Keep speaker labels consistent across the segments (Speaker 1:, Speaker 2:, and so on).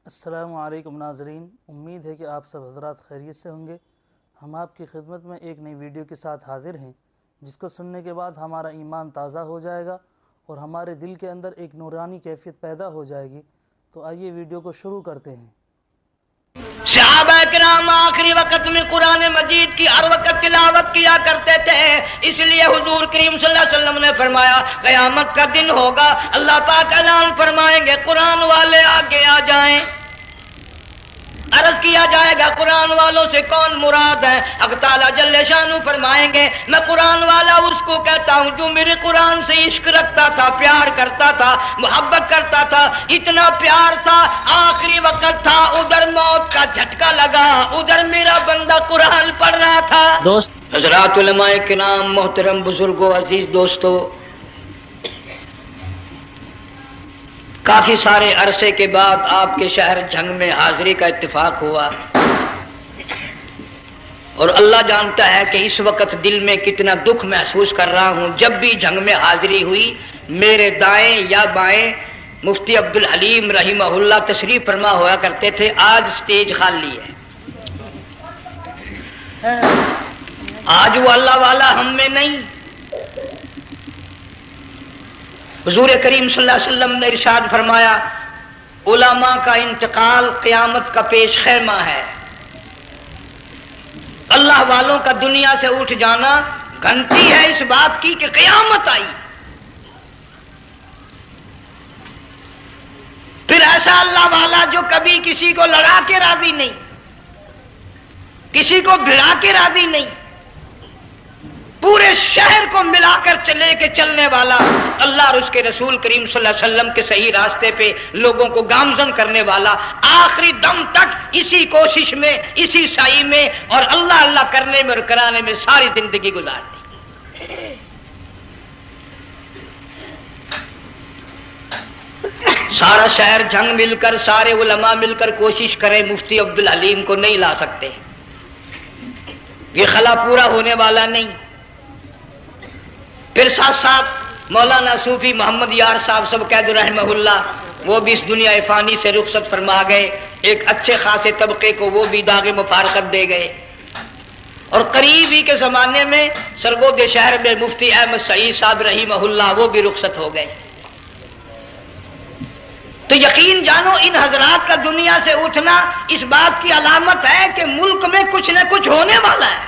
Speaker 1: السلام علیکم ناظرین، امید ہے کہ آپ سب حضرات خیریت سے ہوں گے۔ ہم آپ کی خدمت میں ایک نئی ویڈیو کے ساتھ حاضر ہیں جس کو سننے کے بعد ہمارا ایمان تازہ ہو جائے گا اور ہمارے دل کے اندر ایک نورانی کیفیت پیدا ہو جائے گی۔ تو آئیے ویڈیو کو شروع کرتے ہیں۔
Speaker 2: صحابہ کرام آخری وقت میں قرآن مجید کی ہر وقت تلاوت کیا کرتے تھے، اس لیے حضور کریم صلی اللہ علیہ وسلم نے فرمایا قیامت کا دن ہوگا، اللہ پاک اعلان فرمائیں گے قرآن والے آگے آ جائیں۔ عرض کیا جائے گا قرآن والوں سے کون مراد ہے؟ حق تعالیٰ جل شانہ فرمائیں گے میں قرآن والا اس کو کہتا ہوں جو میرے قرآن سے عشق رکھتا تھا، پیار کرتا تھا، محبت کرتا تھا، اتنا پیار تھا آخری وقت تھا، ادھر موت کا جھٹکا لگا، ادھر میرا بندہ قرآن پڑھ رہا تھا۔ حضرات علماء کرام، محترم بزرگوں، عزیز دوستو، کافی سارے عرصے کے بعد آپ کے شہر جھنگ میں حاضری کا اتفاق ہوا، اور اللہ جانتا ہے کہ اس وقت دل میں کتنا دکھ محسوس کر رہا ہوں۔ جب بھی جھنگ میں حاضری ہوئی میرے دائیں یا بائیں مفتی عبدالحلیم رحمہ اللہ تشریف فرما ہوا کرتے تھے، آج سٹیج خالی ہے۔ آج وہ اللہ والا ہم میں نہیں۔ حضور کریم صلی اللہ علیہ وسلم نے ارشاد فرمایا علماء کا انتقال قیامت کا پیش خیمہ ہے، اللہ والوں کا دنیا سے اٹھ جانا گھنٹی ہے اس بات کی کہ قیامت آئی۔ پھر ایسا اللہ والا جو کبھی کسی کو لڑا کے راضی نہیں، کسی کو بھڑا کے راضی نہیں، پورے شہر کو ملا کر چلے کے چلنے والا اللہ اور اس کے رسول کریم صلی اللہ علیہ وسلم کے صحیح راستے پہ لوگوں کو گامزن کرنے والا، آخری دم تک اسی کوشش میں، اسی سعی میں اور اللہ اللہ کرنے میں اور کرانے میں ساری زندگی گزار دی۔ سارا شہر جنگ مل کر، سارے علماء مل کر کوشش کریں مفتی عبدالحلیم کو نہیں لا سکتے، یہ خلا پورا ہونے والا نہیں۔ پھر ساتھ ساتھ مولانا صوفی محمد یار صاحب سب قید رحمہ اللہ، وہ بھی اس دنیا فانی سے رخصت فرما گئے، ایک اچھے خاصے طبقے کو وہ بھی داغ مفارقت دے گئے، اور قریب ہی کے زمانے میں سرگود شہر میں مفتی احمد سعید صاحب رحمہ اللہ وہ بھی رخصت ہو گئے۔ تو یقین جانو ان حضرات کا دنیا سے اٹھنا اس بات کی علامت ہے کہ ملک میں کچھ نہ کچھ ہونے والا ہے۔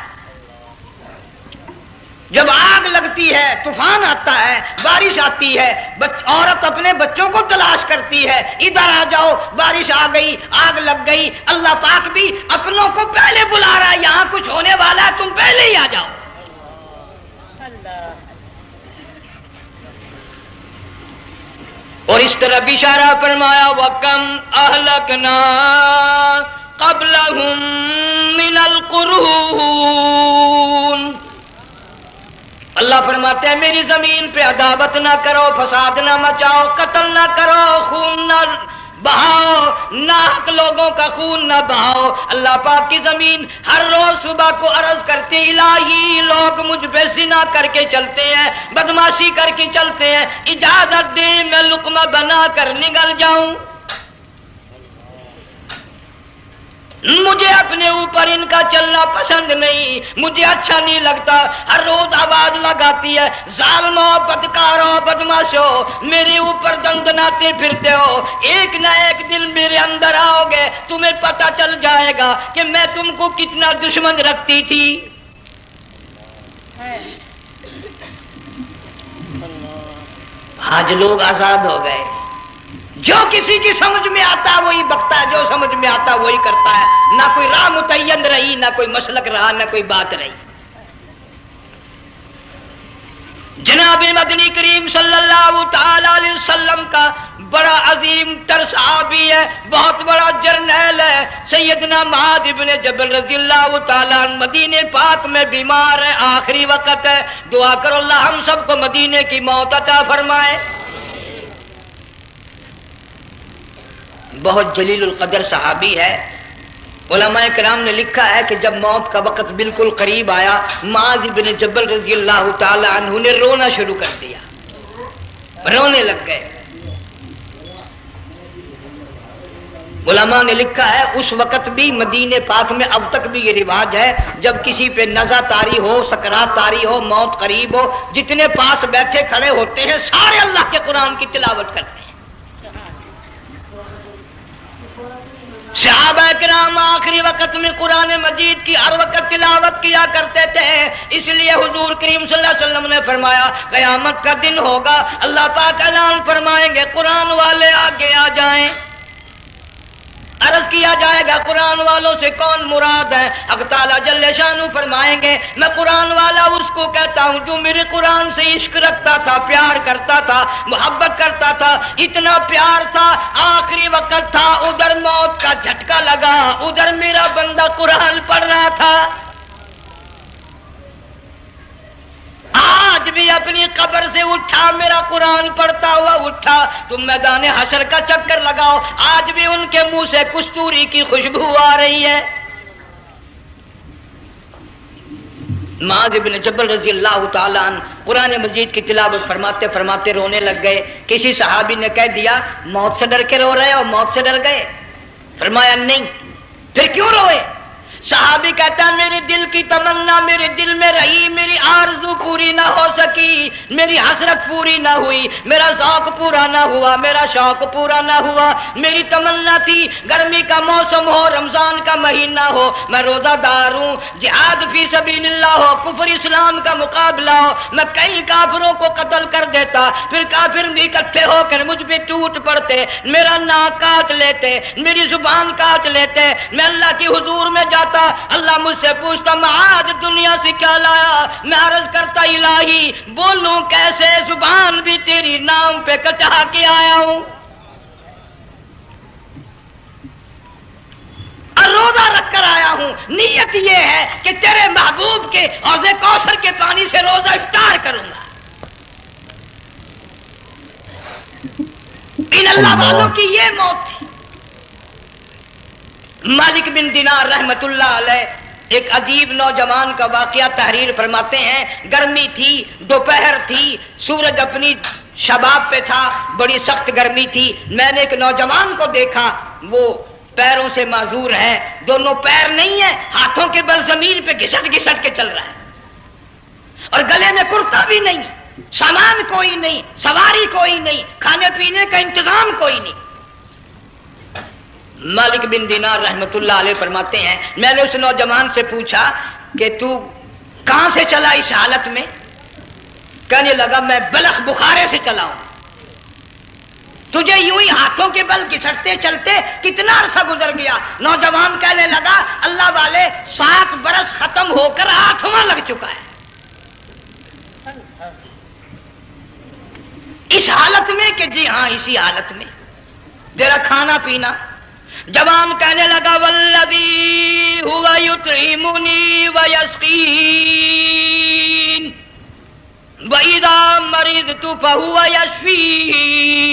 Speaker 2: جب آگ لگتی ہے، طوفان آتا ہے، بارش آتی ہے، عورت اپنے بچوں کو تلاش کرتی ہے، ادھر آ جاؤ، بارش آ گئی، آگ لگ گئی، اللہ پاک بھی اپنوں کو پہلے بلا رہا ہے، یہاں کچھ ہونے والا ہے، تم پہلے ہی آ جاؤ۔ اور اس طرح بھی اشارہ فرمایا وَكَمْ أَهْلَكْنَا قَبْلَهُمْ مِنَ الْقُرُونِ۔ اللہ فرماتے ہیں میری زمین پہ عداوت نہ کرو، فساد نہ مچاؤ، قتل نہ کرو، خون نہ بہاؤ، ناحق لوگوں کا خون نہ بہاؤ۔ اللہ پاک کی زمین ہر روز صبح کو عرض کرتی الہی لوگ مجھ پہ زنا کر کے چلتے ہیں، بدماشی کر کے چلتے ہیں، اجازت دے میں لقمہ بنا کر نگل جاؤں۔ مجھے اپنے اوپر ان کا چلنا پسند نہیں، مجھے اچھا نہیں لگتا۔ ہر روز آواز لگاتی ہے ظالمو، بدکارو، بدماشو، میرے اوپر دندناتے پھرتے ہو، ایک نہ ایک دن میرے اندر آؤ گے، تمہیں پتہ چل جائے گا کہ میں تم کو کتنا دشمن رکھتی تھی۔ آج لوگ آزاد ہو گئے، جو کسی کی سمجھ میں آتا ہے وہی بکتا ہے، جو سمجھ میں آتا ہے وہی کرتا ہے، نہ کوئی راہ متعین رہی، نہ کوئی مسلک رہا، نہ کوئی بات رہی۔ جناب مدنی کریم صلی اللہ تعالی علیہ وسلم کا بڑا عظیم تر صحابی ہے، بہت بڑا جرنیل ہے، سیدنا معاذ ابن جبل رضی اللہ تعالی عنہ مدینے پاک میں بیمار ہے، آخری وقت ہے، دعا کرو اللہ ہم سب کو مدینے کی موت عطا فرمائے۔ بہت جلیل القدر صحابی ہے، علماء کرام نے لکھا ہے کہ جب موت کا وقت بالکل قریب آیا معاذ بن جبل رضی اللہ تعالی عنہ نے رونا شروع کر دیا، رونے لگ گئے۔ علماء نے لکھا ہے اس وقت بھی مدینے پاک میں اب تک بھی یہ رواج ہے، جب کسی پہ نزع طاری ہو، سکرات طاری ہو، موت قریب ہو، جتنے پاس بیٹھے کھڑے ہوتے ہیں سارے اللہ کے قرآن کی تلاوت کرتے ہیں۔ صحابہ کرام آخری وقت میں قرآن مجید کی ہر وقت تلاوت کیا کرتے تھے، اس لیے حضور کریم صلی اللہ علیہ وسلم نے فرمایا قیامت کا دن ہوگا، اللہ پاک اعلان فرمائیں گے قرآن والے آگے آ جائیں۔ عرض کیا جائے گا قرآن والوں سے کون مراد ہے؟ حق تعالیٰ جل شانہ فرمائیں گے میں قرآن والا اس کو کہتا ہوں جو میرے قرآن سے عشق رکھتا تھا، پیار کرتا تھا، محبت کرتا تھا، اتنا پیار تھا آخری وقت تھا، ادھر موت کا جھٹکا لگا، ادھر میرا بندہ قرآن پڑھ رہا تھا، آج بھی اپنی قبر سے اٹھا میرا قرآن پڑھتا ہوا اٹھا، تم میدان حشر کا چکر لگاؤ، آج بھی ان کے منہ سے کستوری کی خوشبو آ رہی ہے۔ معاذ بن جبل رضی اللہ تعالیٰ عنہ قرآن مجید کی تلاوت فرماتے فرماتے رونے لگ گئے۔ کسی صحابی نے کہہ دیا موت سے ڈر کے رو رہے ہو، موت سے ڈر گئے؟ فرمایا نہیں۔ پھر کیوں روئے؟ صحابی کہتا ہے میرے دل کی تمنا میرے دل میں رہی، میری آرزو پوری نہ ہو سکی، میری حسرت پوری نہ ہوئی، میرا ذوق پورا نہ ہوا، میرا شوق پورا نہ ہوا، میری تمنا تھی گرمی کا موسم ہو، رمضان کا مہینہ ہو، میں روزہ دار ہوں، جہاد فی سبیل اللہ ہو، کفر اسلام کا مقابلہ ہو، میں کئی کافروں کو قتل کر دیتا، پھر کافر بھی اکٹھے ہو کر مجھ پہ ٹوٹ پڑتے، میرا ناک کاٹ لیتے، میری زبان کاٹ لیتے، میں اللہ کی حضور میں جاتا، اللہ مجھ سے پوچھتا معاذ دنیا سے کیا لایا؟ میں عرض کرتا الہی بولوں کیسے، زبان بھی تیری نام پہ کٹا کے آیا ہوں، اور روزہ رکھ کر آیا ہوں، نیت یہ ہے کہ تیرے محبوب کے حوض کوثر کے پانی سے روزہ افطار کروں گا۔ ان اللہ والوں کی یہ موت تھی۔ مالک بن دینار رحمت اللہ علیہ ایک عجیب نوجوان کا واقعہ تحریر فرماتے ہیں، گرمی تھی، دوپہر تھی، سورج اپنی شباب پہ تھا، بڑی سخت گرمی تھی، میں نے ایک نوجوان کو دیکھا، وہ پیروں سے معذور ہے، دونوں پیر نہیں ہیں، ہاتھوں کے بل زمین پہ گھسٹ گھسٹ کے چل رہا ہے، اور گلے میں کرتا بھی نہیں، سامان کوئی نہیں، سواری کوئی نہیں، کھانے پینے کا انتظام کوئی نہیں۔ مالک بن دینار رحمت اللہ علیہ فرماتے ہیں میں نے اس نوجوان سے پوچھا کہ تو کہاں سے چلا اس حالت میں؟ کہنے لگا میں بلخ بخارے سے چلا ہوں۔ تجھے یوں ہی ہاتھوں کے بل گھسٹتے چلتے کتنا عرصہ گزر گیا؟ نوجوان کہنے لگا اللہ والے 7 برس ختم ہو کر 8واں لگ چکا ہے، اس حالت میں کہ جی ہاں اسی حالت میں، تیرا کھانا پینا۔ جوان کہنے لگا والذی ہوا یطعمنی ویسقین وَإِذَا مَرِضْتُ فَهُوَ يَشْفِينِ،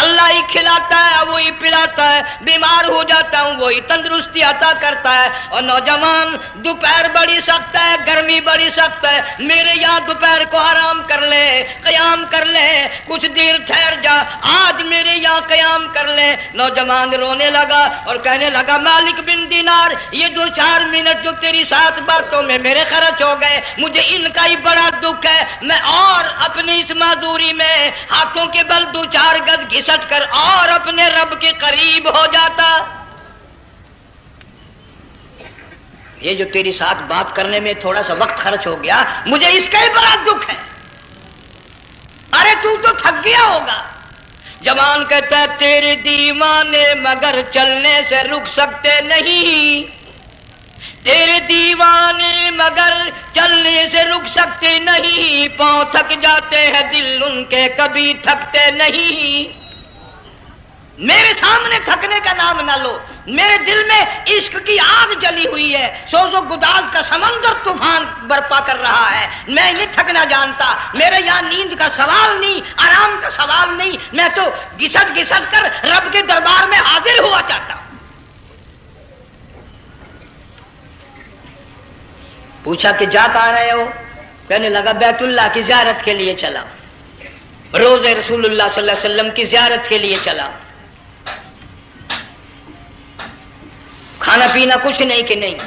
Speaker 2: اللہ ہی کھلاتا ہے وہی پلاتا ہے، بیمار ہو جاتا ہوں وہی تندرستی عطا کرتا ہے۔ اور نوجوان دوپہر بڑی سخت ہے، گرمی بڑی سخت ہے، میرے یہاں دوپہر کو آرام کر لے، قیام کر لے، کچھ دیر ٹھہر جا، آج میرے یہاں قیام کر لے۔ نوجوان رونے لگا اور کہنے لگا مالک بن دینار یہ 2-4 منٹ جو تیری ساتھ باتوں میں میرے خرچ ہو گئے، مجھے ان کا ہی بڑا دکھ ہے، میں اور اپنی اس معذوری میں ہاتھوں کے بل 2-4 گز گھسٹ کر اور اپنے رب کے قریب ہو جاتا۔ یہ جو تیری ساتھ بات کرنے میں تھوڑا سا وقت خرچ ہو گیا، مجھے اس کا ہی بڑا دکھ ہے۔ ارے تو تھک گیا ہوگا۔ جوان کہتا ہے تیرے دیوانے مگر چلنے سے رک سکتے نہیں، تیرے دیوانے مگر چلنے سے رک سکتے نہیں، پاؤں تھک جاتے ہیں دل ان کے کبھی تھکتے نہیں۔ میرے سامنے تھکنے کا نام نہ لو، میرے دل میں عشق کی آگ جلی ہوئی ہے، سوز و گداز کا سمندر طوفان برپا کر رہا ہے، میں نہیں تھکنا جانتا، میرے یہاں نیند کا سوال نہیں، آرام کا سوال نہیں، میں تو گھسٹ گھسٹ کر رب کے دربار میں حاضر ہوا چاہتا ہوں۔ پوچھا کہ جا کہاں رہے ہو؟ کہنے لگا بیت اللہ کی زیارت کے لیے چلا، روزے رسول اللہ صلی اللہ علیہ وسلم کی زیارت کے لیے چلا۔ کھانا پینا کچھ نہیں کہ نہیں،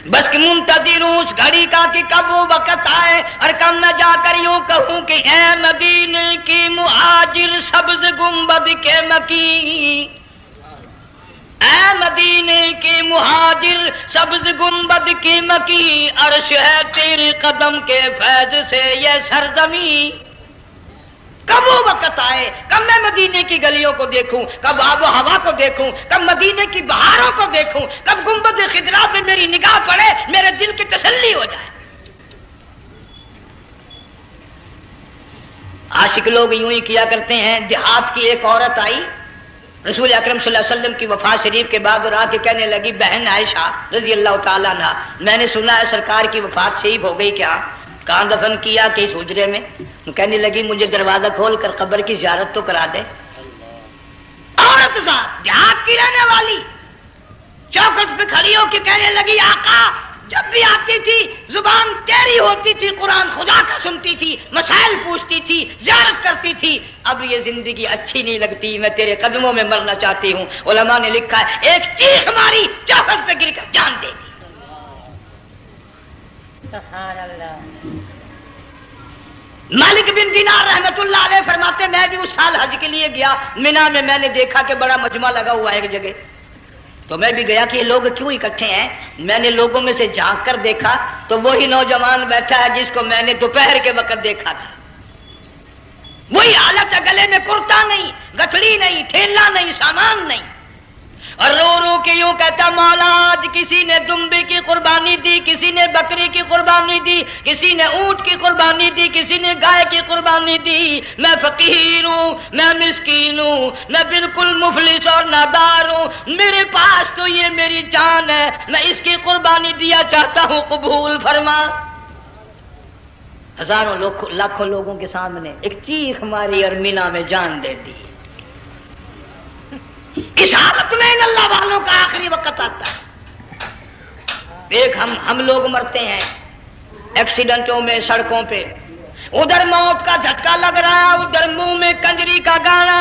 Speaker 2: بس کہ منتظر ہوں اس گھڑی کا کہ کب وہ وقت آئے اور کم نہ جا کر یوں کہوں کہ اے مدینے کی مہاجر سبز گنبد کے مکی، اے مدینے کی مہاجر سبز گنبد کی مکی، عرش ہے تیرے قدم کے فیض سے یہ سرزمین۔ کب وہ وقت آئے، کب میں مدینے کی گلیوں کو دیکھوں، کب آب و ہوا کو دیکھوں، کب مدینے کی بہاروں کو دیکھوں، کب گنبد خضرا پہ میری نگاہ پڑے، میرے دل کی تسلی ہو جائے۔ عاشق لوگ یوں ہی کیا کرتے ہیں۔ دیہات کی ایک عورت آئی رسول اکرم صلی اللہ علیہ وسلم کی وفات شریف کے بعد اور آ کے کہنے لگی بہن عائشہ رضی اللہ تعالیٰ عنہا، میں نے سنا ہے سرکار کی وفات شریف ہو گئی، کیا کہاں دفن کیا کہ اس حجرے میں؟ کہنے لگی مجھے دروازہ کھول کر قبر کی زیارت تو کرا دے۔ عورت صاحب دیہات کی رہنے والی چوکھٹ پہ کھڑی ہو کے کہنے لگی آقا جب بھی آتی تھی زبان تیری ہوتی تھی، قرآن خدا کا سنتی تھی، مسائل پوچھتی تھی، زیارت کرتی تھی، اب یہ زندگی اچھی نہیں لگتی، میں تیرے قدموں میں مرنا چاہتی ہوں۔ علماء نے لکھا ہے ایک چیخ ماری چوکھٹ پہ گر کر جان دے دی۔
Speaker 3: سبحان اللہ۔
Speaker 2: مالک بن دینار رحمت اللہ علیہ فرماتے میں بھی اس سال حج کے لیے گیا مینا میں نے دیکھا کہ بڑا مجمع لگا ہوا ہے ایک جگہ، تو میں بھی گیا کہ یہ لوگ کیوں اکٹھے ہیں۔ میں نے لوگوں میں سے جھانک کر دیکھا تو وہی نوجوان بیٹھا ہے جس کو میں نے دوپہر کے وقت دیکھا تھا، وہی حالت ہے، گلے میں کرتا نہیں، گٹھڑی نہیں، ٹھیلا نہیں، سامان نہیں، اور رو رو کے یوں کہتا مولا آج کسی نے دمبی کی قربانی دی، کسی نے بکری کی قربانی دی، کسی نے اونٹ کی قربانی دی، کسی نے گائے کی قربانی دی، میں فقیر ہوں، میں مسکین ہوں، میں بالکل مفلس اور نادار ہوں، میرے پاس تو یہ میری جان ہے، میں اس کی قربانی دیا چاہتا ہوں، قبول فرما۔ ہزاروں لاکھوں لوگوں کے سامنے ایک چیخ ماری اور مینا میں جان دے دی۔ اس حالت میں ان اللہ والوں کا آخری وقت آتا ہے۔ ایک ہم لوگ مرتے ہیں ایکسیڈنٹوں میں، سڑکوں پہ، ادھر موت کا جھٹکا لگ رہا ہے، ادھر منہ میں کنجری کا گانا۔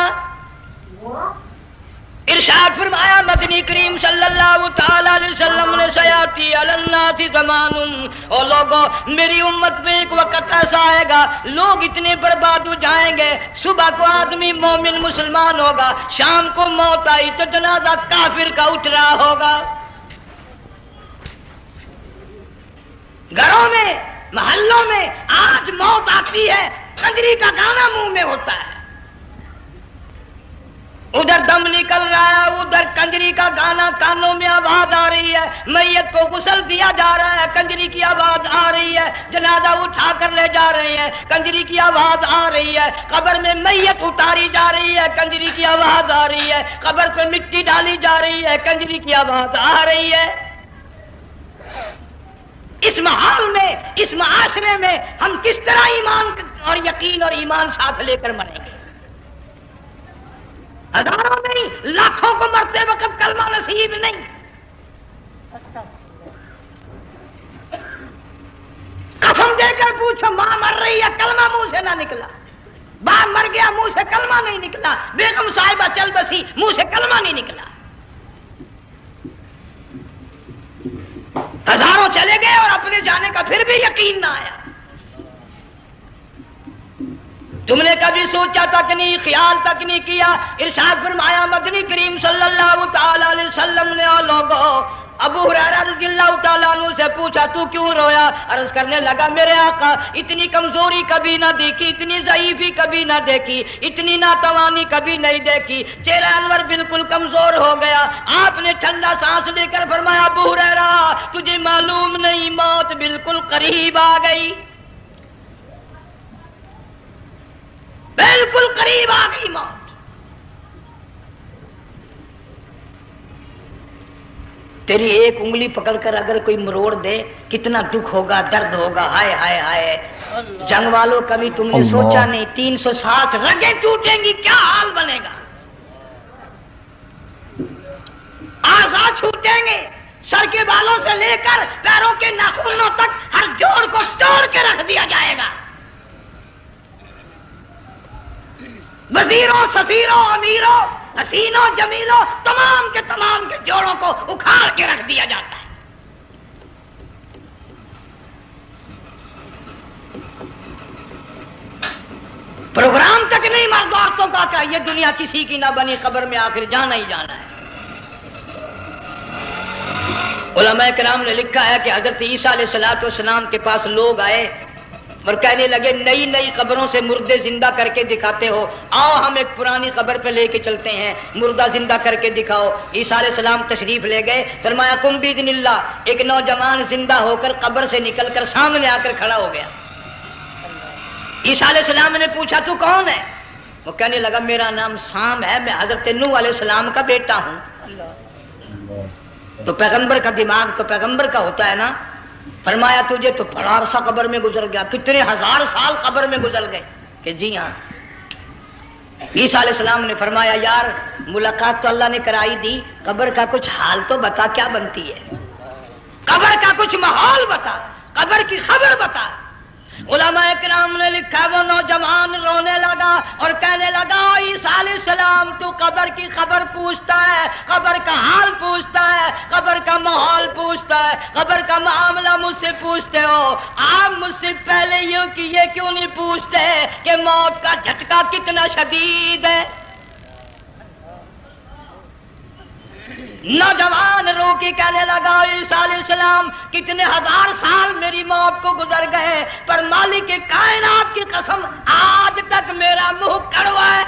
Speaker 2: ارشاد فرمایا مدنی کریم صلی اللہ تعالی علیہ وسلم نے سیاتی علی الناس زمان، او لوگوں میری امت میں ایک وقت ایسا آئے گا لوگ اتنے برباد ہو جائیں گے، صبح کو آدمی مومن مسلمان ہوگا، شام کو موت آئی تو جنازہ کافر کا اٹھ رہا ہوگا۔ گھروں میں، محلوں میں آج موت آتی ہے، کنجری کا گانا منہ میں ہوتا ہے، ادھر دم نکل رہا ہے، ادھر کنجری کا گانا کانوں میں آواز آ رہی ہے، میت کو غسل دیا جا رہا ہے، کنجری کی آواز آ رہی ہے، جنازہ اٹھا کر لے جا رہے ہیں، کنجری کی آواز آ رہی ہے، قبر میں میت اتاری جا رہی ہے، کنجری کی آواز آ رہی ہے، قبر پہ مٹی ڈالی جا رہی ہے، کنجری کی آواز آ رہی ہے۔ اس ماحول میں، اس معاشرے میں ہم کس طرح ایمان اور یقین اور ایمان ساتھ لے کر مریں گے؟ ہزاروں نہیں لاکھوں کو مرتے وقت کلمہ نصیب نہیں۔ قسم دے کر پوچھو ماں مر رہی ہے کلمہ منہ سے نہ نکلا، باپ مر گیا منہ سے کلمہ نہیں نکلا، بیگم صاحبہ چل بسی منہ سے کلمہ نہیں نکلا، ہزاروں چلے گئے اور اپنے جانے کا پھر بھی یقین نہ آیا۔ تم نے کبھی سوچا تک نہیں، خیال تک نہیں کیا۔ ارشاد فرمایا مدنی کریم صلی اللہ تعالی علیہ وسلم نے اور لوگوں ابو ہریرہ رضی اللہ تعالیٰ عنہ سے پوچھا تو کیوں رویا؟ عرض کرنے لگا میرے آقا اتنی کمزوری کبھی نہ دیکھی، اتنی ضعیفی کبھی نہ دیکھی، اتنی ناتوانی کبھی نہیں دیکھی، چہرہ انور بالکل کمزور ہو گیا۔ آپ نے ٹھنڈا سانس لے کر فرمایا ابو ہریرہ تجھے معلوم نہیں موت بالکل قریب آ گئی، بالکل قریب آ گئی موت۔ تیری ایک انگلی پکڑ کر اگر کوئی مروڑ دے کتنا دکھ ہوگا، درد ہوگا، ہائے ہائے ہائے۔ جنگ والوں کبھی تم نے سوچا نہیں 360 رگیں ٹوٹیں گی کیا حال بنے گا، اعضاء چھوٹیں گے، سر کے بالوں سے لے کر پیروں کے ناخنوں تک ہر جوڑ کو توڑ کے رکھ دیا جائے گا۔ وزیروں، سفیروں، امیروں، حسینوں، جمیلوں، تمام کے جوڑوں کو اکھاڑ کے رکھ دیا جاتا ہے۔ پروگرام تک نہیں مرد عورتوں کا کہ یہ دنیا کسی کی نہ بنی، قبر میں آخر جانا ہی جانا ہے۔ علماء کرام نے لکھا ہے کہ حضرت عیسیٰ علیہ السلام کے پاس لوگ آئے اور کہنے لگے نئی نئی قبروں سے مردے زندہ کر کے دکھاتے ہو، آؤ ہم ایک پرانی قبر پہ لے کے چلتے ہیں، مردہ زندہ کر کے دکھاؤ۔ عیسیٰ علیہ السلام تشریف لے گئے، فرمایا کم باذن اللہ، ایک نوجوان زندہ ہو کر قبر سے نکل کر سامنے آ کر کھڑا ہو گیا۔ عیسیٰ علیہ السلام نے پوچھا تو کون ہے؟ وہ کہنے لگا میرا نام سام ہے، میں حضرت نوح علیہ السلام کا بیٹا ہوں۔ تو پیغمبر کا دماغ تو پیغمبر کا ہوتا ہے نا۔ فرمایا تجھے تو بڑا عرصہ قبر میں گزر گیا، کتنے ہزار سال قبر میں گزر گئے؟ کہ جی ہاں۔ عیسیٰ علیہ السلام نے فرمایا یار ملاقات تو اللہ نے کرائی دی، قبر کا کچھ حال تو بتا، کیا بنتی ہے؟ قبر کا کچھ ماحول بتا، قبر کی خبر بتا۔ علماء کرام نے لکھا وہ نوجوان رونے لگا اور کہنے لگا عیسیٰ علیہ السلام تو قبر کی خبر پوچھتا ہے، قبر کا حال پوچھتا ہے، قبر کا ماحول پوچھتا ہے، قبر کا معاملہ مجھ سے پوچھتے ہو، آپ مجھ سے پہلے یوں کہ یہ کیوں نہیں پوچھتے کہ موت کا جھٹکا کتنا شدید ہے؟ نوجوان رو کے کہنے لگا عیسیٰ علیہ السلام کتنے ہزار سال میری موت کو گزر گئے، پر مالک کائنات کی قسم آج تک میرا منہ کڑوا ہے۔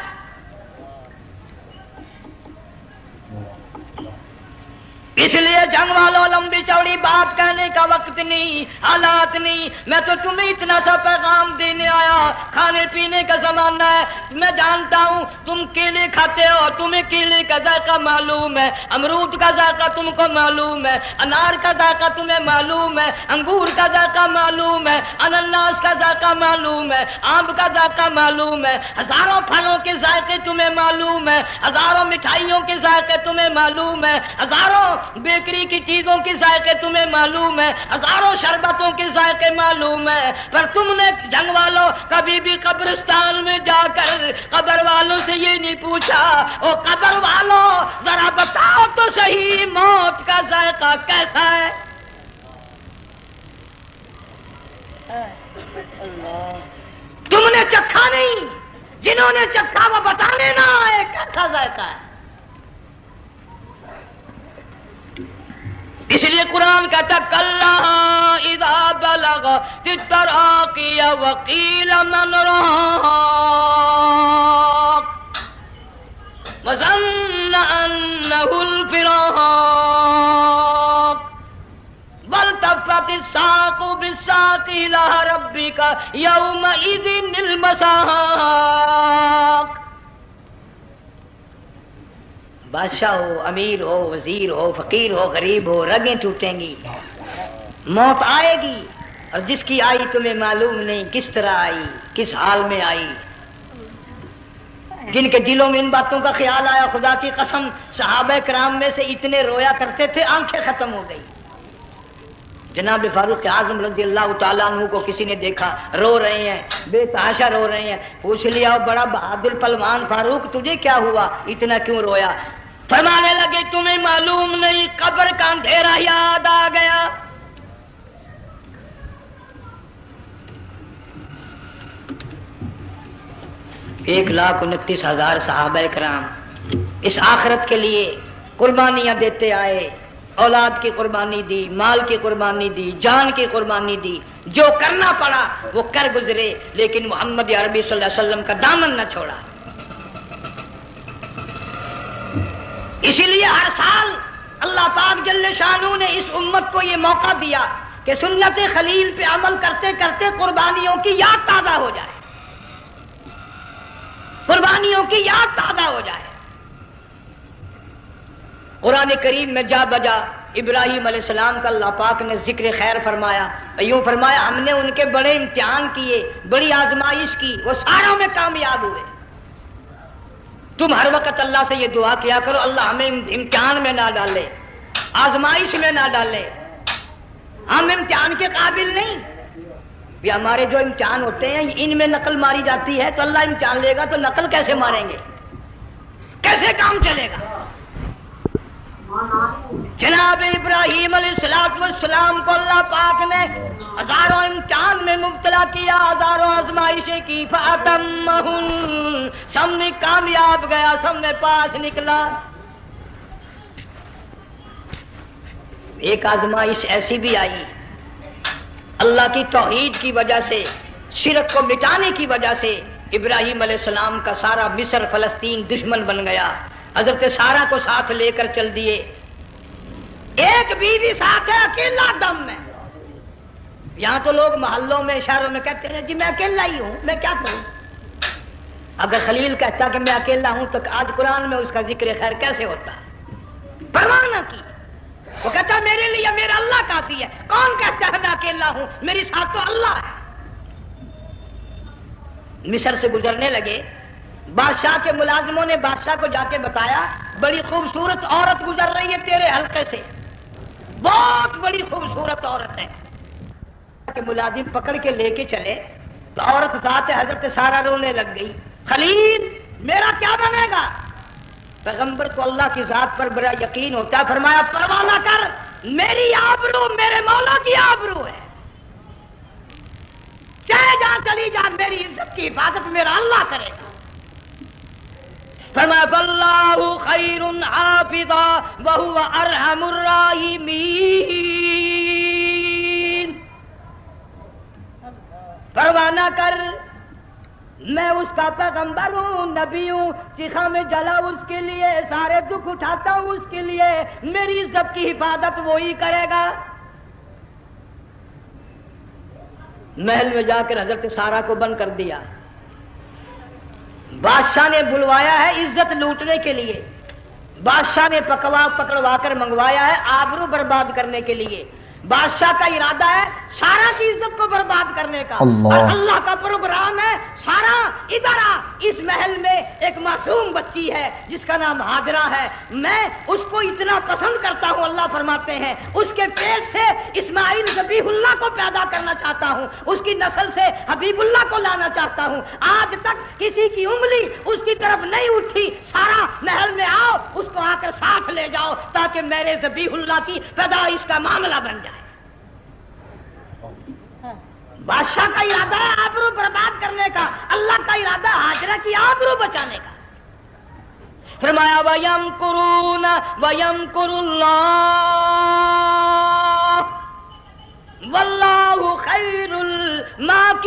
Speaker 2: اس لیے جنگ والوں لمبی چوڑی بات کہنے کا وقت نہیں، حالات نہیں، میں تو تمہیں اتنا سا پیغام دینے آیا، کھانے پینے کا زمانہ ہے، میں جانتا ہوں تم کیلے کھاتے ہو، تمہیں کیلے کا ذائقہ معلوم ہے، امرود کا ذائقہ تم کو معلوم ہے، انار کا ذائقہ تمہیں معلوم ہے، انگور کا ذائقہ معلوم ہے، انناس کا ذائقہ معلوم ہے، آم کا ذائقہ معلوم ہے، ہزاروں پھلوں کے ذائقے تمہیں معلوم ہے، ہزاروں مٹھائیوں کے ذائقے تمہیں معلوم ہے، ہزاروں بیکری کی چیزوں کے ذائقے تمہیں معلوم ہے، ہزاروں شربتوں کے ذائقے معلوم ہے، پر تم نے جنگ والوں کبھی بھی قبرستان میں جا کر قبر والوں سے یہ نہیں پوچھا او قبر والوں ذرا بتاؤ تو صحیح موت کا ذائقہ کیسا ہے؟ تم نے چکھا نہیں، جنہوں نے چکھا وہ بتانے نہ آئے کیسا ذائقہ ہے۔ اس لیے قرآن کہتا کلا اذا بلغت التراقی وقیل من راق وظن انه الفراق والتفت الساق بالساق الى ربك يومئذ المساق۔ بادشاہ ہو، امیر ہو، وزیر ہو، فقیر ہو، غریب ہو، رگیں ٹوٹیں گی، موت آئے گی، اور جس کی آئی تمہیں معلوم نہیں کس طرح آئی، کس حال میں آئی۔ جن کے دلوں میں ان باتوں کا خیال آیا خدا کی قسم صحابہ کرام میں سے اتنے رویا کرتے تھے آنکھیں ختم ہو گئی۔ جناب فاروق اعظم رضی اللہ تعالیٰ عنہ کو کسی نے دیکھا رو رہے ہیں، بے تحاشا رو رہے ہیں، پوچھ لیا بڑا بہادر پہلوان فاروق تجھے کیا ہوا، اتنا کیوں رویا؟ فرمانے لگے تمہیں معلوم نہیں قبر کا اندھیرا یاد آ گیا۔ ایک 1,29,000 صحابہ کرام اس آخرت کے لیے قربانیاں دیتے آئے، اولاد کی قربانی دی، مال کی قربانی دی، جان کی قربانی دی، جو کرنا پڑا وہ کر گزرے، لیکن محمد عربی صلی اللہ علیہ وسلم کا دامن نہ چھوڑا۔ اسی لیے ہر سال اللہ پاک جل شانہ نے اس امت کو یہ موقع دیا کہ سنت خلیل پہ عمل کرتے کرتے قربانیوں کی یاد تازہ ہو جائے، قربانیوں کی یاد تازہ ہو جائے۔ قرآن کریم میں جا بجا ابراہیم علیہ السلام کا اللہ پاک نے ذکر خیر فرمایا، یوں فرمایا ہم نے ان کے بڑے امتحان کیے، بڑی آزمائش کی، وہ ساروں میں کامیاب ہوئے۔ تم ہر وقت اللہ سے یہ دعا کیا کرو اللہ ہمیں امتحان میں نہ ڈالے، آزمائش میں نہ ڈالے، ہم امتحان کے قابل نہیں۔ یہ ہمارے جو امتحان ہوتے ہیں ان میں نقل ماری جاتی ہے، تو اللہ امتحان لے گا تو نقل کیسے ماریں گے، کیسے کام چلے گا؟ جناب ابراہیم علیہ السلام کو اللہ پاک نے ہزاروں امتحان میں مبتلا کیا، ہزاروں آزمائشیں کی، فَأَتَمَّهُنَّ، سب میں کامیاب گیا، سب میں پاس نکلا۔ ایک آزمائش ایسی بھی آئی، اللہ کی توحید کی وجہ سے، شرک کو مٹانے کی وجہ سے ابراہیم علیہ السلام کا سارا مصر فلسطین دشمن بن گیا، حضرت سارہ کو ساتھ لے کر چل دیے، ایک بیوی ساتھ ہے، اکیلا دم میں۔ یہاں تو لوگ محلوں میں شہروں میں کہتے ہیں جی میں اکیلا ہی ہوں، میں کیا کروں؟ اگر خلیل کہتا کہ میں اکیلا ہوں تو آج قرآن میں اس کا ذکر خیر کیسے ہوتا؟ پرواہ نہ کی، وہ کہتا میرے لیے میرا اللہ کافی ہے۔ کون کہتا ہے میں اکیلا ہوں؟ میری ساتھ تو اللہ ہے۔ مصر سے گزرنے لگے، بادشاہ کے ملازموں نے بادشاہ کو جا کے بتایا بڑی خوبصورت عورت گزر رہی ہے تیرے حلقے سے، بہت بڑی خوبصورت عورت ہے۔ کہ ملازم پکڑ کے لے کے چلے تو عورت ذات حضرت سارہ رونے لگ گئی، خلیل میرا کیا بنے گا؟ پیغمبر کو اللہ کی ذات پر بڑا یقین ہوتا ہے، فرمایا پرواہ نہ کر، میری آبرو میرے مولا کی آبرو ہے، چاہے جہاں چلی جا میری عزت کی حفاظت میرا اللہ کرے گا۔ فرمایا فاللہ خیر حافظا وہو ارحم الراحمین، پرواہ نہ کر، میں اس کا پیغمبر ہوں، نبی ہوں، چیخا میں جلا اس کے لیے، سارے دکھ اٹھاتا ہوں اس کے لیے، میری عزت کی حفاظت وہی کرے گا۔ محل میں جا کر حضرت سارہ کو بند کر دیا، بادشاہ نے بلوایا ہے عزت لوٹنے کے لیے، بادشاہ نے پکڑوا کر منگوایا ہے آبرو برباد کرنے کے لیے۔ بادشاہ کا ارادہ ہے سارا کی عزت کو برباد کرنے کا، اور اللہ کا پروگرام ہے سارا ادھر آ، اس محل میں ایک معصوم بچی ہے جس کا نام ہاجرہ ہے، میں اس کو اتنا پسند کرتا ہوں، اللہ فرماتے ہیں اس کے پیٹ سے اسماعیل ذبیح اللہ کو پیدا کرنا چاہتا ہوں، اس کی نسل سے حبیب اللہ کو لانا چاہتا ہوں۔ آج تک کسی کی انگلی اس کی طرف نہیں اٹھی، سارا محل میں آؤ، اس کو آ کر ساتھ لے جاؤ تاکہ میرے ذبیح اللہ کی پیدائش کا معاملہ بن جائے۔ بادشاہ کا ارادہ ہے آبرو برباد کرنے کا، اللہ کا ارادہ ہاجرہ کی آبرو بچانے کا۔ فرمایا وَيَمْكُرُونَ وَيَمْكُرُ اللَّهُ وَاللَّهُ خَيْرُ الْمَاكِرِينَ۔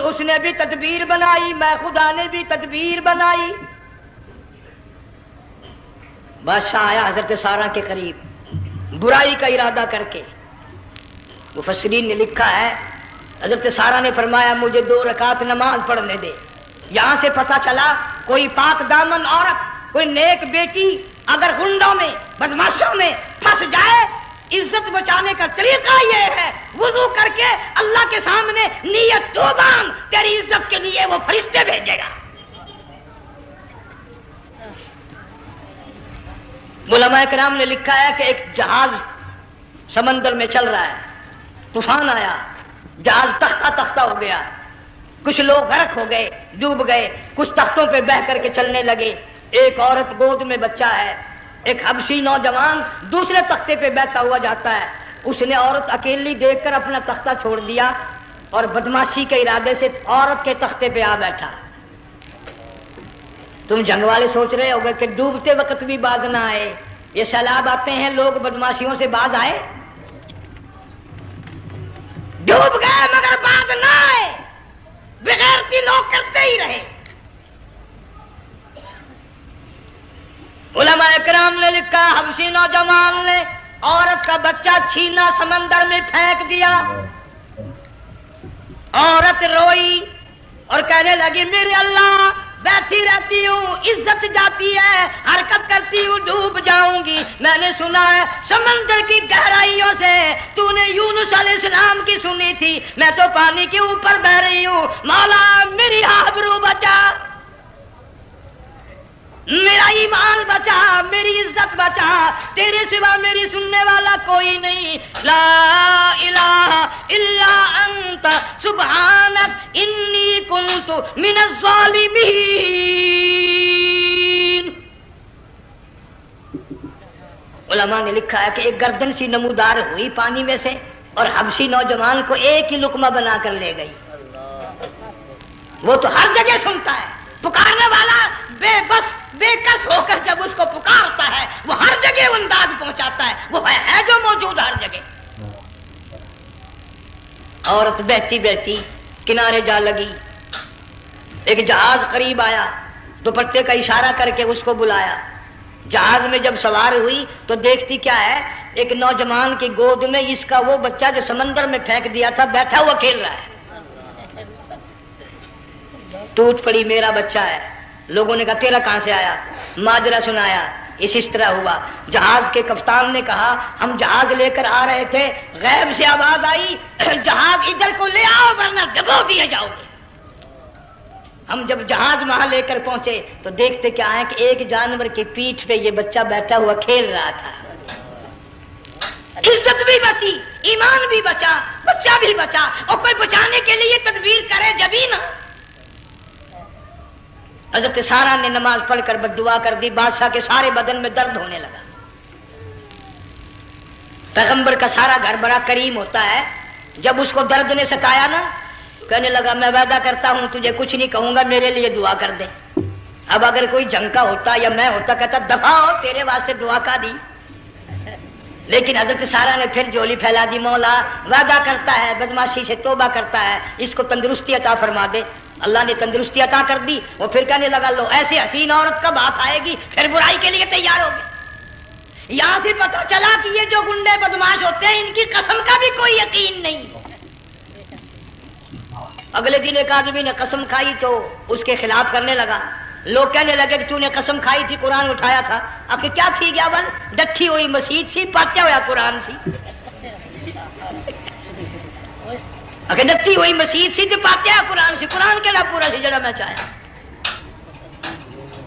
Speaker 2: اس نے بھی تدبیر بنائی، میں خدا نے بھی تدبیر بنائی۔ بادشاہ آیا حضرت سارہ کے قریب برائی کا ارادہ کر کے، مفسرین نے لکھا ہے حضرت سارہ نے فرمایا مجھے 2 رکعت نماز پڑھنے دے۔ یہاں سے پتہ چلا کوئی پاک دامن عورت، کوئی نیک بیٹی اگر غنڈوں میں بدماشوں میں پھنس جائے، عزت بچانے کا طریقہ یہ ہے وضو کر کے اللہ کے سامنے نیت تو باندھ، تیری عزت کے لیے وہ فرشتے بھیجے گا۔ علماء کرام نے لکھا ہے کہ ایک جہاز سمندر میں چل رہا ہے، طوفان آیا، جہاز تختہ تختہ ہو گیا، کچھ لوگ غرق ہو گئے، ڈوب گئے، کچھ تختوں پہ بہ کر کے چلنے لگے۔ ایک عورت گود میں بچہ ہے، ایک حبشی نوجوان دوسرے تختے پہ بیٹھا ہوا جاتا ہے، اس نے عورت اکیلی دیکھ کر اپنا تختہ چھوڑ دیا اور بدماشی کے ارادے سے عورت کے تختے پہ آ بیٹھا۔ تم جنگ والے سوچ رہے ہوگے کہ ڈوبتے وقت بھی باز نہ آئے، یہ سیلاب آتے ہیں لوگ بدماشیوں سے باز آئے؟ ڈوب گئے مگر باز نہ آئے، بغیرتی لوگ کرتے ہی رہے۔ علماء کرام نے لکھا حبشی نوجوان نے عورت کا بچہ چھینا سمندر میں پھینک دیا، عورت روئی اور کہنے لگی میرے اللہ بیٹھی رہتی ہوں، عزت جاتی ہے، حرکت کرتی ہوں، ڈوب جاؤں گی۔ میں نے سنا ہے سمندر کی گہرائیوں سے تو نے یونس علیہ السلام کی سنی تھی، میں تو پانی کے اوپر بہ رہی ہوں، مولا میری آبرو بچا، میرا ایمان بچا، میری عزت بچا، تیرے سوا میری سننے والا کوئی نہیں، لا الہ الا انت سبحانک انی کنت من الظالمین۔ علماء نے لکھا ہے کہ ایک گردن سی نمودار ہوئی پانی میں سے اور حبشی نوجوان کو ایک ہی لقمہ بنا کر لے گئی۔ وہ تو ہر جگہ سنتا ہے، پکارنے والا بے بس بے کس ہو کر جب اس کو پکارتا ہے وہ ہر جگہ انداز پہنچاتا ہے، وہ ہے جو موجود ہر جگہ۔ عورت بہتی بہتی کنارے جا لگی، ایک جہاز قریب آیا، دوپٹے کا اشارہ کر کے اس کو بلایا۔ جہاز میں جب سوار ہوئی تو دیکھتی کیا ہے، ایک نوجوان کی گود میں اس کا وہ بچہ جو سمندر میں پھینک دیا تھا بیٹھا ہوا کھیل رہا ہے۔ ٹوٹ پڑی، میرا بچہ ہے۔ لوگوں نے کہا تیرا کہاں سے آیا؟ ماجرا سنایا، اس طرح ہوا۔ جہاز کے کپتان نے کہا ہم جہاز لے کر آ رہے تھے، غیب سے آواز آئی جہاز ادھر کو لے آؤ ورنہ ڈبو دیے جاؤ گے۔ ہم جب جہاز وہاں لے کر پہنچے تو دیکھتے کیا ہے کہ ایک جانور کی پیٹھ پہ یہ بچہ بیٹھا ہوا کھیل رہا تھا۔ عزت بھی بچی، ایمان بھی بچا، بچہ بھی بچا، اور کوئی بچانے کے لیے تدبیر کرے جبھی نا۔ حضرت سارا نے نماز پڑھ کر بددعا کر دی، بادشاہ کے سارے بدن میں درد ہونے لگا۔ پیغمبر کا سارا گھر بڑا کریم ہوتا ہے، جب اس کو درد نے ستایا نا کہنے لگا میں وعدہ کرتا ہوں تجھے کچھ نہیں کہوں گا، میرے لیے دعا کر دے۔ اب اگر کوئی جنگ کا ہوتا یا میں ہوتا کہتا دفع ہو تیرے واسطے دعا کا دی، لیکن حضرت سارا نے پھر جولی پھیلا دی، مولا وعدہ کرتا ہے بدماشی سے توبہ کرتا ہے، اس کو تندرستی عطا فرما دے۔ اللہ نے تندرستی عطا کر دی۔ وہ پھر کہنے لگا لو ایسی حسین عورت کب بات آئے گی، پھر برائی کے لیے تیار ہو گئے۔ یہاں سے پتہ چلا کہ یہ جو گنڈے بدماش ہوتے ہیں ان کی قسم کا بھی کوئی یقین نہیں۔ اگلے دن ایک آدمی نے قسم کھائی تو اس کے خلاف کرنے لگا۔ لوگ کہنے لگے کہ تو نے قسم کھائی تھی، قرآن اٹھایا تھا، آخر کیا تھی گیا بن ڈٹھی ہوئی مسیح سی، پاٹیا ہوا قرآن سی، آخر ڈٹھی ہوئی مسیح سی تو پاٹیا قرآن سی، قرآن کے نا پورا سی جڑا میں چاہیا،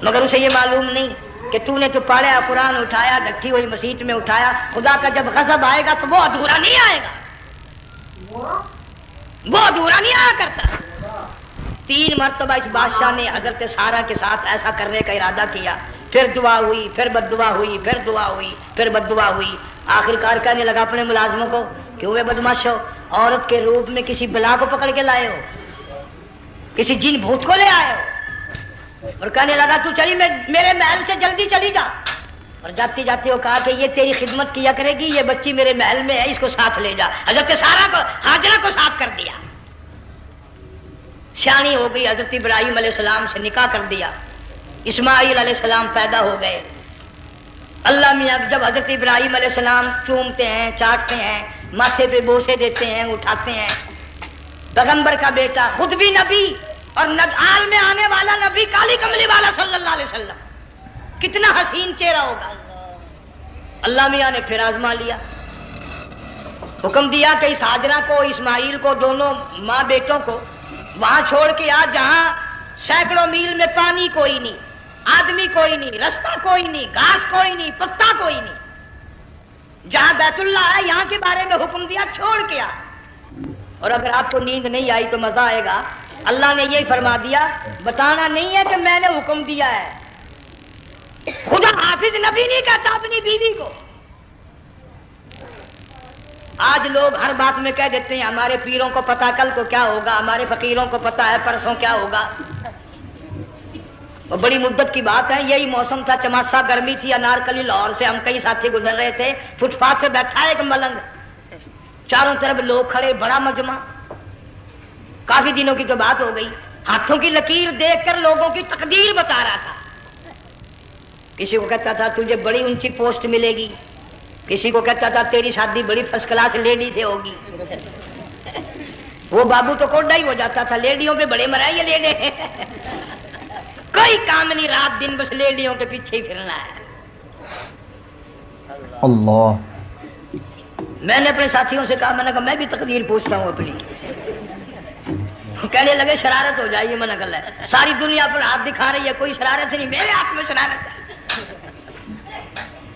Speaker 2: مگر اسے یہ معلوم نہیں کہ تو نے تو پاڑیا قرآن اٹھایا، ڈٹھی ہوئی مسیح میں اٹھایا۔ خدا کا جب غضب آئے گا تو وہ ادھورا نہیں آئے گا، وہ ادھورا نہیں آیا کرتا۔ 3 مرتبہ اس بادشاہ نے حضرت سارا کے ساتھ ایسا کرنے کا ارادہ کیا، پھر دعا ہوئی، پھر بد دعا ہوئی، پھر دعا ہوئی، پھر بد دعا ہوئی۔ آخر کار کہنے لگا اپنے ملازموں کو کہ ہوئے بدماشو، عورت کے روپ میں کسی بلا کو پکڑ کے لائے ہو، کسی جن بھوت کو لے آئے ہو، اور کہنے لگا تو چلی میرے محل سے جلدی چلی جا۔ اور جاتے جاتے وہ کہا کہ یہ تیری خدمت کیا کرے گی، یہ بچی میرے محل میں ہے، اس کو ساتھ لے جا۔ حضرت سارا کو ہاجرہ کو ساتھ کر دیا، سیانی ہو گئی، حضرت ابراہیم علیہ السلام سے نکاح کر دیا، اسماعیل علیہ السلام پیدا ہو گئے۔ اللہ میاں جب حضرت ابراہیم علیہ السلام چومتے ہیں، چاٹتے ہیں، ماتھے پہ بوسے دیتے ہیں، اٹھاتے ہیں، پیغمبر کا بیٹا خود بھی نبی اور آل میں آنے والا نبی، کالی کملی والا صلی اللہ علیہ وسلم، کتنا حسین چہرہ ہوگا۔ اللہ میاں نے پھر آزما لیا، حکم دیا کہ اس ہاجرہ کو، اسماعیل کو، دونوں ماں بیٹوں کو وہاں چھوڑ کے آ جہاں سینکڑوں میل میں پانی کوئی نہیں، آدمی کوئی نہیں، رستہ کوئی نہیں، گھاس کوئی نہیں، پتا کوئی نہیں، جہاں بیت اللہ ہے یہاں کے بارے میں حکم دیا چھوڑ کے آ۔ اور اگر آپ کو نیند نہیں آئی تو مزہ آئے گا، اللہ نے یہ فرما دیا، بتانا نہیں ہے کہ میں نے حکم دیا ہے، خدا حافظ نبی نہیں کہتا اپنی بیوی کو۔ آج لوگ ہر بات میں کہہ دیتے ہیں ہمارے پیروں کو پتا کل کو کیا ہوگا، ہمارے فقیروں کو پتا ہے پرسوں کیا ہوگا۔ وہ بڑی مدت کی بات ہے، یہی موسم تھا، چماسا گرمی تھی، انارکلی لاہور سے ہم کئی ساتھی گزر رہے تھے، فٹ پاتھ پہ بیٹھا ایک ملنگ، چاروں طرف لوگ کھڑے، بڑا مجمع، کافی دنوں کی تو بات ہو گئی، ہاتھوں کی لکیر دیکھ کر لوگوں کی تقدیر بتا رہا تھا۔ کسی کو کہتا تھا تجھے بڑی اونچی پوسٹ ملے گی، کسی کو کہتا تھا تیری شادی بڑی فرسٹ کلاس لیڈی سے ہوگی۔ وہ بابو تو کوڈا ہی ہو جاتا تھا، لیڈیوں پہ بڑے مرائے یہ لیڈے، کوئی کام نہیں، رات دن بس لیڈیوں کے پیچھے ہی پھرنا ہے۔
Speaker 3: اللہ،
Speaker 2: میں نے اپنے ساتھیوں سے کہا، میں نے کہا میں بھی تقدیر پوچھتا ہوں اپنی۔ کہنے لگے شرارت ہو جائے، یہ منع کر لے، ساری دنیا پر ہاتھ دکھا رہی ہے، کوئی شرارت نہیں، میرے ہاتھ میں شرارت ہے۔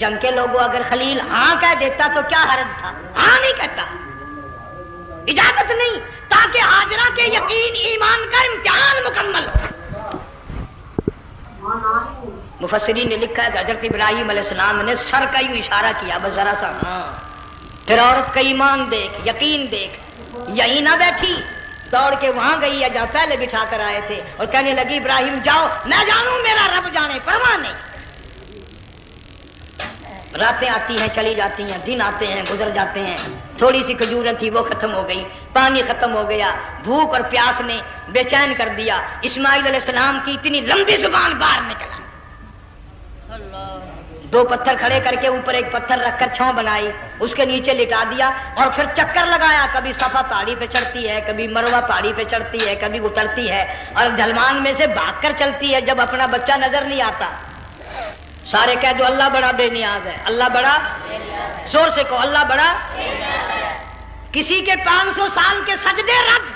Speaker 2: جنگ کے لوگوں اگر خلیل ہاں کہہ دیتا تو کیا حرج تھا؟ ہاں نہیں کہتا، اجازت نہیں، تاکہ ہاجرہ کے یقین ایمان کا امتحان مکمل ہو۔ مفسرین نے لکھا ہے کہ حضرت ابراہیم علیہ السلام نے سر کا یوں اشارہ کیا، بس ذرا سا ہاں، پھر عورت کا ایمان دیکھ، یقین دیکھ، یہی نہ بیٹھی، دوڑ کے وہاں گئی ہے جہاں پہلے بٹھا کر آئے تھے، اور کہنے لگی ابراہیم جاؤ، میں جانوں میرا رب جانے، پرواہ نہیں۔ راتیں آتی ہیں چلی جاتی ہیں، دن آتے ہیں گزر جاتے ہیں، تھوڑی سی کھجوریں تھی وہ ختم ہو گئی، پانی ختم ہو گیا، بھوک اور پیاس نے بے چین کر دیا، اسماعیل علیہ السلام کی اتنی لمبی زبان باہر نکلا، دو پتھر کھڑے کر کے اوپر ایک پتھر رکھ کر چھاؤں بنائی، اس کے نیچے لٹا دیا، اور پھر چکر لگایا، کبھی صفا پہاڑی پہ چڑھتی ہے، کبھی مروہ پہاڑی پہ چڑھتی ہے، کبھی اترتی ہے، اور ڈھلوان میں سے بھاگ کر چلتی ہے، جب اپنا بچہ نظر نہیں آتا سارے کہہ دو اللہ بڑا بے نیاز ہے، اللہ بڑا، زور سے کہو اللہ بڑا۔ کسی کے 500 سال کے سجدے رد،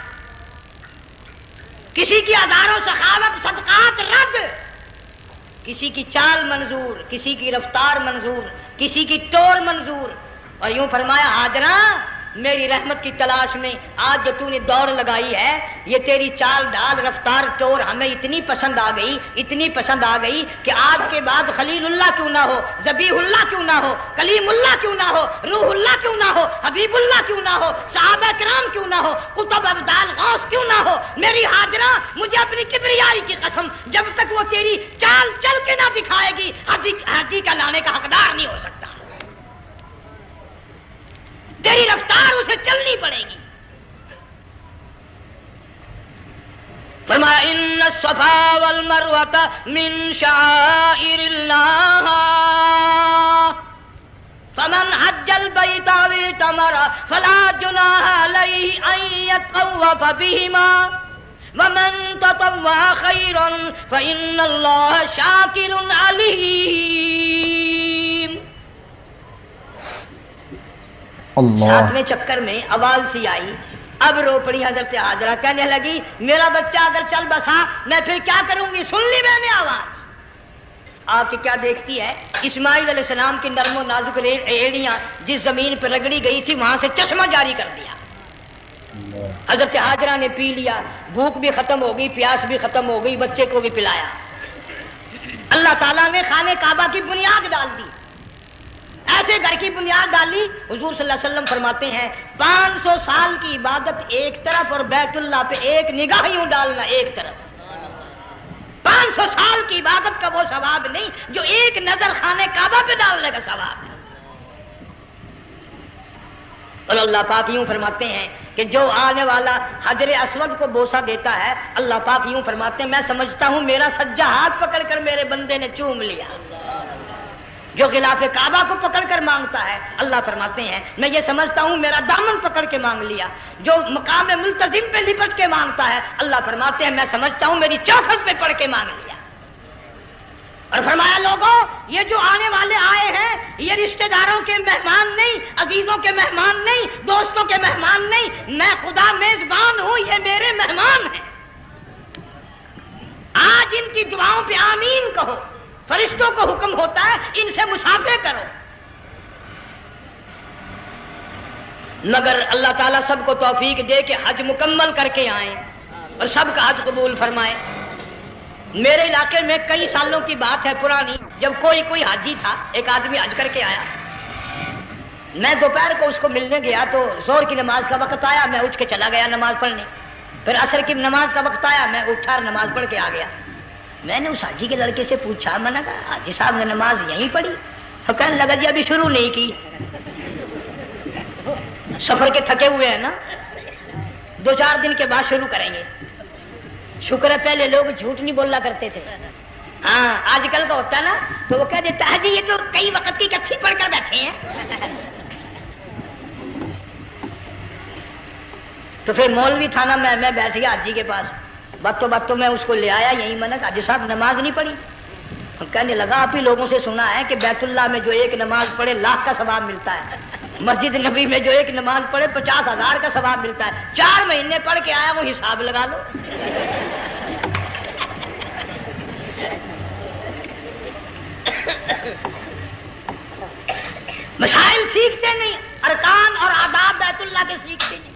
Speaker 2: کسی کی ہزاروں سخاوت صدقات رد، کسی کی چال منظور، کسی کی رفتار منظور، کسی کی ٹور منظور، اور یوں فرمایا ہاجرہ میری رحمت کی تلاش میں آج جو تو نے دوڑ لگائی ہے، یہ تیری چال ڈال رفتار ٹور ہمیں اتنی پسند آ گئی، اتنی پسند آ گئی کہ آج کے بعد خلیل اللہ کیوں نہ ہو، ذبیح اللہ کیوں نہ ہو، کلیم اللہ کیوں نہ ہو، روح اللہ کیوں نہ ہو، حبیب اللہ کیوں نہ ہو، صحابہ کرام کیوں نہ ہو، قطب ابدال غوث کیوں نہ ہو، میری ہاجرہ مجھے اپنی کبریائی کی قسم جب تک وہ تیری چال چل کے نہ دکھائے گی حاجی کا لانے کا حقدار نہیں ہو سکتا، تیری رفتار اسے چلنی پڑے گی۔ فرمایا ان الصفا والمروہ من شعائر اللہ فمن حج البیت او اعتمر فلا جناح علیہ ان یطوف بہما ومن تطوع خیرا فإن اللہ شاکر علیم۔ ساتویں چکر میں آواز سی آئی، اب رو پڑی حضرت ہاجرہ، کہنے لگی میرا بچہ اگر چل بسا میں پھر کیا کروں گی؟ سن لی میں نے آواز۔ آپ کی کیا دیکھتی ہے؟ اسماعیل علیہ السلام کی نرم و نازک ایڑیاں جس زمین پہ رگڑی گئی تھی وہاں سے چشمہ جاری کر دیا، حضرت ہاجرہ نے پی لیا، بھوک بھی ختم ہو گئی، پیاس بھی ختم ہو گئی، بچے کو بھی پلایا۔ اللہ تعالیٰ نے خانہ کعبہ کی بنیاد ڈال دی، ایسے گھر کی بنیاد ڈالی، حضور صلی اللہ علیہ وسلم فرماتے ہیں 500 سال کی عبادت ایک طرف اور بیت اللہ پہ ایک نگاہ یوں ڈالنا ایک طرف، 500 سال کی عبادت کا وہ ثواب نہیں جو ایک نظر خانہ کعبہ پہ ڈالنے کا ثواب ہے۔ اور اللہ پاک یوں فرماتے ہیں کہ جو آنے والا حجر اسود کو بوسہ دیتا ہے، اللہ پاک یوں فرماتے ہیں میں سمجھتا ہوں میرا سجا ہاتھ پکڑ کر میرے بندے نے چوم لیا۔ جو غلاف کعبہ کو پکڑ کر مانگتا ہے، اللہ فرماتے ہیں میں یہ سمجھتا ہوں میرا دامن پکڑ کے مانگ لیا۔ جو مقام ملتزم پہ لپٹ کے مانگتا ہے، اللہ فرماتے ہیں میں سمجھتا ہوں میری چوکھٹ پہ پڑھ کے مانگ لیا۔ اور فرمایا لوگوں یہ جو آنے والے آئے ہیں یہ رشتہ داروں کے مہمان نہیں، عزیزوں کے مہمان نہیں، دوستوں کے مہمان نہیں، میں خدا میزبان ہوں، یہ میرے مہمان ہیں۔ آج ان کی دعاؤں پہ آمین کہو، فرشتوں کو حکم ہوتا ہے ان سے مصافحہ کرو، مگر اللہ تعالیٰ سب کو توفیق دے کہ حج مکمل کر کے آئیں اور سب کا حج قبول فرمائے۔ میرے علاقے میں کئی سالوں کی بات ہے پرانی، جب کوئی حاجی تھا، ایک آدمی حج کر کے آیا، میں دوپہر کو اس کو ملنے گیا تو زور کی نماز کا وقت آیا، میں اٹھ کے چلا گیا نماز پڑھنے، پھر عصر کی نماز کا وقت آیا، میں اٹھا اور نماز پڑھ کے آ گیا۔ میں نے اس حاجی کے لڑکے سے پوچھا، میں نے کہا حاجی صاحب نے نماز یہیں پڑھی؟ تو کہنے لگا جی ابھی شروع نہیں کی، سفر کے تھکے ہوئے ہیں نا، 2-4 دن کے بعد شروع کریں گے۔ شکر ہے پہلے لوگ جھوٹ نہیں بولا کرتے تھے، ہاں آج کل کا ہوتا ہے نا تو وہ کہہ دیتا ہے جی یہ تو کئی وقت کی کچھی پڑھ کر بیٹھے ہیں۔ تو پھر مولوی تھا نا، میں بیٹھ گیا حاجی کے پاس، باتوں میں اس کو لے آیا، یہی میں نے کہا حاجی صاحب نماز نہیں پڑھی؟ کہنے لگا آپ ہی لوگوں سے سنا ہے کہ بیت اللہ میں جو ایک نماز پڑھے 1,00,000 کا ثواب ملتا ہے، مسجد نبی میں جو ایک نماز پڑھے 50,000 کا ثواب ملتا ہے، 4 مہینے پڑھ کے آیا، وہ حساب لگا لو۔ مسائل سیکھتے نہیں، ارکان اور آداب بیت اللہ کے سیکھتے نہیں۔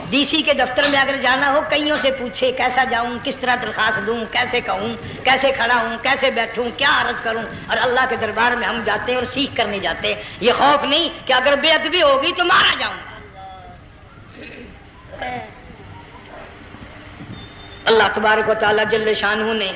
Speaker 2: ڈی سی کے دفتر میں اگر جانا ہو کئیوں سے پوچھے کیسا جاؤں، کس طرح درخواست دوں، کیسے کہوں، کیسے کھڑا ہوں، کیسے بیٹھوں، کیا عرض کروں، اور اللہ کے دربار میں ہم جاتے ہیں اور سیکھ کرنے جاتے ہیں۔ یہ خوف نہیں کہ اگر بے ادبی ہوگی تو مارا جاؤں گا۔ اللہ تبارک و تعالیٰ جل شانہ نے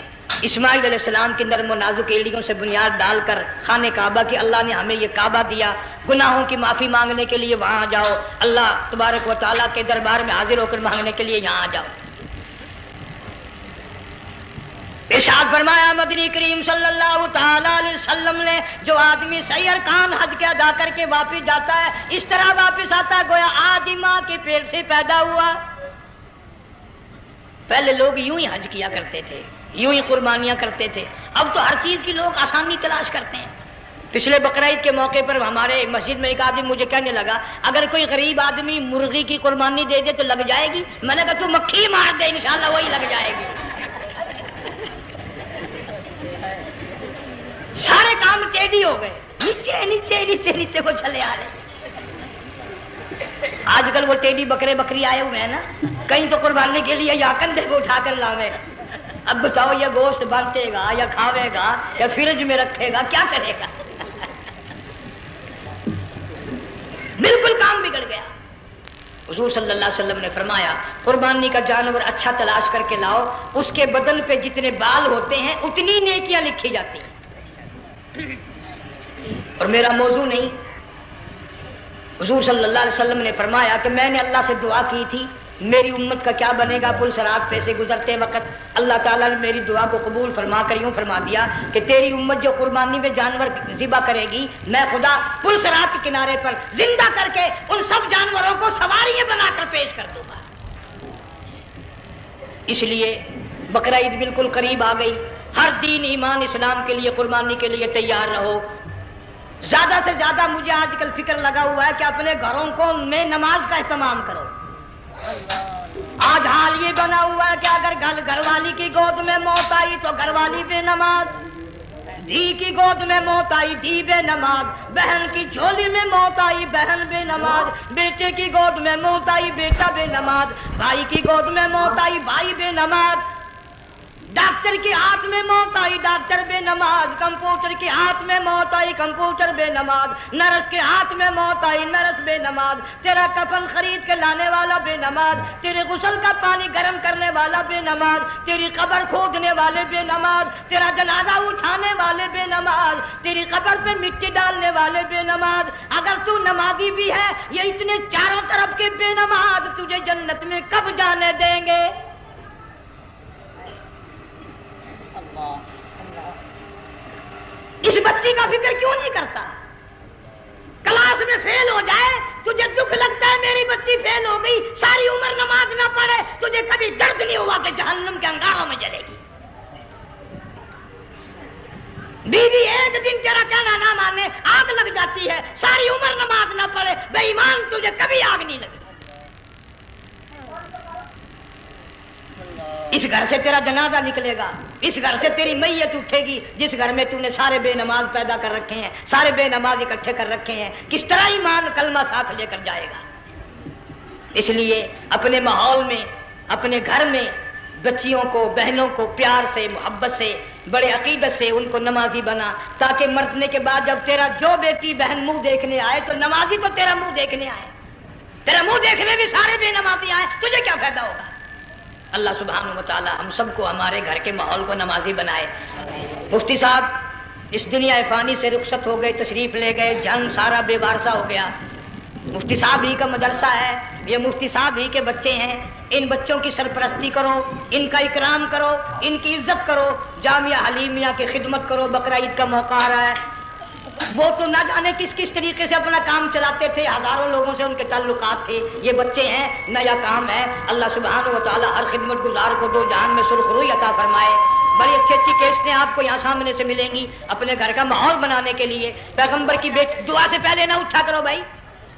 Speaker 2: اسماعیل علیہ السلام کی نرم و نازک ایڑیوں سے بنیاد ڈال کر خانہ کعبہ کی، اللہ نے ہمیں یہ کعبہ دیا، گناہوں کی معافی مانگنے کے لیے وہاں جاؤ، اللہ تبارک و تعالیٰ کے دربار میں حاضر ہو کر مانگنے کے لیے یہاں جاؤ۔ ارشاد فرمایا مدنی کریم صلی اللہ تعالی علیہ وسلم نے، جو آدمی صحیح ارکان حج کے ادا کر کے واپس جاتا ہے اس طرح واپس آتا ہے گویا آدمی ماں کے پیٹ سے پیدا ہوا۔ پہلے لوگ یوں ہی حج کیا کرتے تھے، یوں ہی قربانیاں کرتے تھے، اب تو ہر چیز کی لوگ آسانی تلاش کرتے ہیں۔ پچھلے بقرعید کے موقع پر ہمارے مسجد میں ایک آدمی مجھے کہنے لگا اگر کوئی غریب آدمی مرغی کی قربانی دے دے تو لگ جائے گی؟ میں نے کہا تو مکھی مار دے انشاءاللہ وہی لگ جائے گی۔ سارے کام ٹیڑھی ہو گئے، نیچے نیچے نیچے نیچے کو چلے آ رہے۔ آج کل وہ ٹیڑھی بکرے بکری آئے ہوئے ہیں نا، کہیں تو قربانی کے لیے یا کندھے کو اٹھا کر لاوے۔ اب بتاؤ یہ گوشت بانٹے گا یا کھاوے گا یا فریج میں رکھے گا، کیا کرے گا؟ بالکل کام بگڑ گیا۔ حضور صلی اللہ علیہ وسلم نے فرمایا قربانی کا جانور اچھا تلاش کر کے لاؤ، اس کے بدن پہ جتنے بال ہوتے ہیں اتنی نیکیاں لکھی جاتی ہیں۔ اور میرا موضوع نہیں، حضور صلی اللہ علیہ وسلم نے فرمایا کہ میں نے اللہ سے دعا کی تھی میری امت کا کیا بنے گا، پل صراط پہ سے گزرتے وقت اللہ تعالیٰ نے میری دعا کو قبول فرما کر یوں فرما دیا کہ تیری امت جو قربانی میں جانور ذبح کرے گی میں خدا پل صراط کے کنارے پر زندہ کر کے ان سب جانوروں کو سواریاں بنا کر پیش کر دوں گا۔ اس لیے بقرعید بالکل قریب آ گئی، ہر دین ایمان اسلام کے لیے قربانی کے لیے تیار رہو۔ زیادہ سے زیادہ مجھے آج کل فکر لگا ہوا ہے کہ اپنے گھروں کو میں نماز کا اہتمام کرو۔ آج حال یہ بنا ہوا ہے کہ اگر گھر والی کی گود میں موت آئی تو گھر والی بے نماز، دھی کی گود میں موت آئی دھی بے نماز، بہن کی جھولی میں موت آئی بہن بے نماز، بیٹے کی گود میں موت آئی بیٹا بے نماز، بھائی کی گود میں موت آئی بھائی بے نماز، ڈاکٹر کے ہاتھ میں موت آئی ڈاکٹر بے نماز، کمپیوٹر کے ہاتھ میں موت آئی کمپیوٹر بے نماز، نرس کے ہاتھ میں موت آئی نرس بے نماز، تیرا کفن خرید کے لانے والا بے نماز، تیرے غسل کا پانی گرم کرنے والا بے نماز، تیری قبر کھودنے والے بے نماز، تیرا جنازہ اٹھانے والے بے نماز، تیری قبر پہ مٹی ڈالنے والے بے نماز۔ اگر تو نمازی بھی ہے یہ اتنے چاروں طرف کے بے نماز تجھے جنت میں کب جانے دیں گے؟ اس بچی کا فکر کیوں نہیں کرتا؟ کلاس میں فیل ہو جائے تجھے دکھ لگتا ہے میری بچی فیل ہو گئی، ساری عمر نماز نہ پڑھے تجھے کبھی درد نہیں ہوا کہ جہنم کے انگاروں میں جلے گی۔ بیوی ایک دن تیرا کہنا نہ مانے آگ لگ جاتی ہے، ساری عمر نماز نہ پڑھے بے ایمان تجھے کبھی آگ نہیں لگی۔ اس گھر سے تیرا جنازہ نکلے گا، اس گھر سے تیری میت اٹھے گی جس گھر میں تو نے سارے بے نماز پیدا کر رکھے ہیں، سارے بے نماز اکٹھے کر رکھے ہیں، کس طرح ایمان کلمہ ساتھ لے کر جائے گا؟ اس لیے اپنے ماحول میں اپنے گھر میں بچیوں کو بہنوں کو پیار سے محبت سے بڑے عقیدت سے ان کو نمازی بنا، تاکہ مرنے کے بعد جب تیرا جو بیٹی بہن منہ دیکھنے آئے تو نمازی تو تیرا منہ دیکھنے آئے، تیرا منہ دیکھنے بھی سارے بے نمازی آئے، تجھے کیا فائدہ ہوگا؟ اللہ سبحانہ و تعالی ہم سب کو ہمارے گھر کے ماحول کو نمازی بنائے۔ مفتی صاحب اس دنیا فانی سے رخصت ہو گئے، تشریف لے گئے، جان سارا بے وارثہ ہو گیا۔ مفتی صاحب ہی کا مدرسہ ہے، یہ مفتی صاحب ہی کے بچے ہیں، ان بچوں کی سرپرستی کرو، ان کا اکرام کرو، ان کی عزت کرو، جامعہ حلیمیہ کی خدمت کرو۔ بقرعید کا موقع آ رہا ہے، وہ تو نہ جانے کس کس طریقے سے اپنا کام چلاتے تھے، ہزاروں لوگوں سے ان کے تعلقات تھے، یہ بچے ہیں نیا کام ہے۔ اللہ سبحانہ و تعالی ہر خدمت گزار کو دو جہان میں سرخ روئی عطا فرمائے۔ بڑی اچھی کیسٹیں آپ کو یہاں سامنے سے ملیں گی اپنے گھر کا ماحول بنانے کے لیے۔ پیغمبر کی دعا سے پہلے نہ اٹھا کرو بھائی،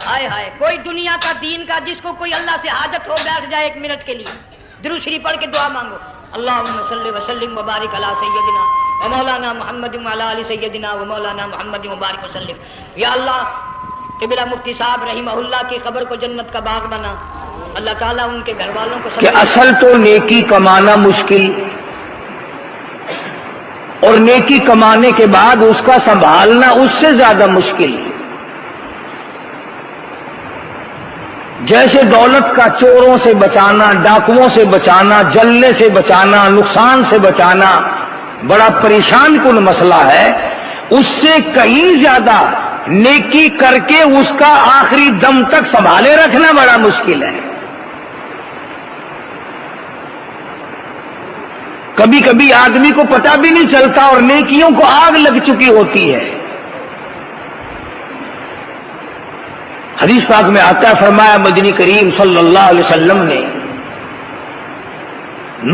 Speaker 2: ہائے ہائے کوئی دنیا کا دین کا جس کو کوئی اللہ سے حاجت ہو بیٹھ جائے ایک منٹ کے لیے درود شریف پڑھ کے دعا مانگو۔ اللہم صلی وسلم وبارک علی سیدنا ومولانا محمد وعلى آل سیدنا ومولانا محمد مبارک وسلم. یا اللہ قبلہ مفتی صاحب رحمہ اللہ کی قبر کو جنت کا باغ بنا. اللہ تعالیٰ ان کے گھر والوں کو
Speaker 3: کہ اصل تو نیکی کمانا مشکل اور نیکی کمانے کے بعد اس کا سنبھالنا اس سے زیادہ مشکل. جیسے دولت کا چوروں سے بچانا، ڈاکوؤں سے بچانا، جلنے سے بچانا، نقصان سے بچانا بڑا پریشان کن مسئلہ ہے، اس سے کہیں زیادہ نیکی کر کے اس کا آخری دم تک سنبھالے رکھنا بڑا مشکل ہے. کبھی کبھی آدمی کو پتہ بھی نہیں چلتا اور نیکیوں کو آگ لگ چکی ہوتی ہے. حدیث پاک میں آتا ہے، فرمایا مدنی کریم صلی اللہ علیہ وسلم نے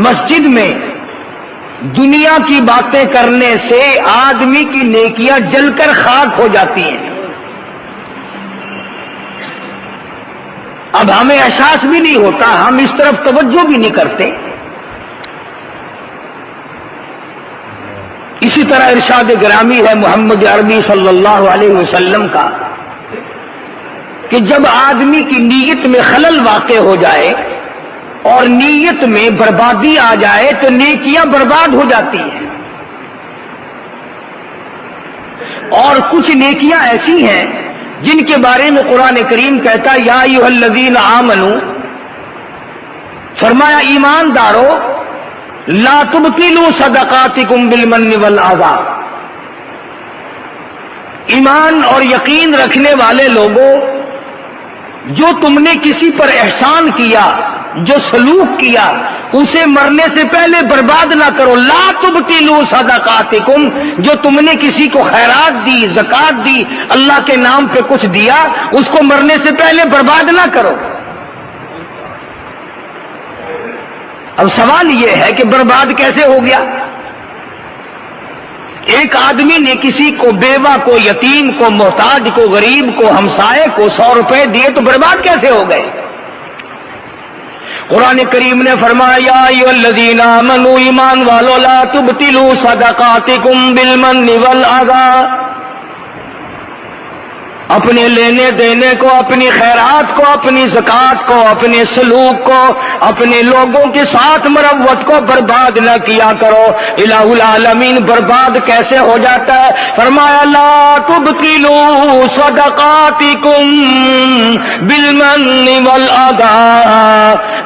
Speaker 3: مسجد میں دنیا کی باتیں کرنے سے آدمی کی نیکیاں جل کر خاک ہو جاتی ہیں. اب ہمیں احساس بھی نہیں ہوتا، ہم اس طرف توجہ بھی نہیں کرتے. اسی طرح ارشاد گرامی ہے محمد عربی صلی اللہ علیہ وسلم کا کہ جب آدمی کی نیت میں خلل واقع ہو جائے اور نیت میں بربادی آ جائے تو نیکیاں برباد ہو جاتی ہیں. اور کچھ نیکیاں ایسی ہیں جن کے بارے میں قرآن کریم کہتا ہے یا ایھا الذین آمنوا، فرمایا ایماندارو لا تبطلوا صدقاتکم بالمن والاذى. ایمان اور یقین رکھنے والے لوگوں، جو تم نے کسی پر احسان کیا، جو سلوک کیا، اسے مرنے سے پہلے برباد نہ کرو. لا تبطلوا صدقاتکم، جو تم نے کسی کو خیرات دی، زکات دی، اللہ کے نام پہ کچھ دیا، اس کو مرنے سے پہلے برباد نہ کرو. اب سوال یہ ہے کہ برباد کیسے ہو گیا؟ ایک آدمی نے کسی کو، بیوہ کو، یتیم کو، محتاج کو، غریب کو، ہمسائے کو 100 روپے دیے تو برباد کیسے ہو گئے؟ قرآن کریم نے فرمایا یا ایھا الذین آمنوا، ایمان والو لا تبطلوا صدقاتکم بالمن والاذى. اپنے لینے دینے کو، اپنی خیرات کو، اپنی زکات کو، اپنے سلوک کو، اپنے لوگوں کے ساتھ مروت کو برباد نہ کیا کرو. الہ العالمین برباد کیسے ہو جاتا ہے؟ فرمایا لا تبطلوا صدقاتکم بالمن والاذى.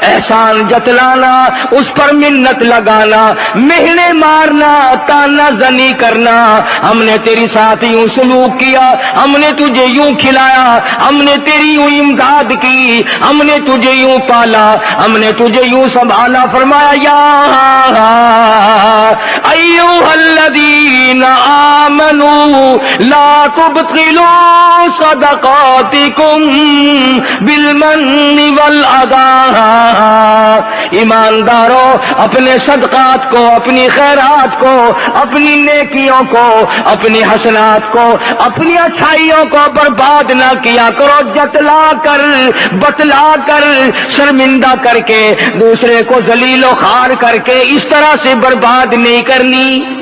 Speaker 3: احسان جتلانا، اس پر منت لگانا، مہنے مارنا، تانا زنی کرنا، ہم نے تیری ساتھ یوں سلوک کیا، ہم نے تجھے یوں کھلایا، ہم نے تیری یوں امداد کی، ہم نے تجھے یوں پالا، ہم نے تجھے یوں سنبھالا. فرمایا یا ایھا الذین آمنوا لا تبطلوا صدقاتکم بالمن والاذى. ایمانداروں، اپنے صدقات کو، اپنی خیرات کو، اپنی نیکیوں کو، اپنی حسنات کو، اپنی اچھائیوں کو برباد نہ کیا کرو. جتلا کر، بتلا کر، شرمندہ کر کے، دوسرے کو ذلیل و خوار کر کے اس طرح سے برباد نہیں کرنی.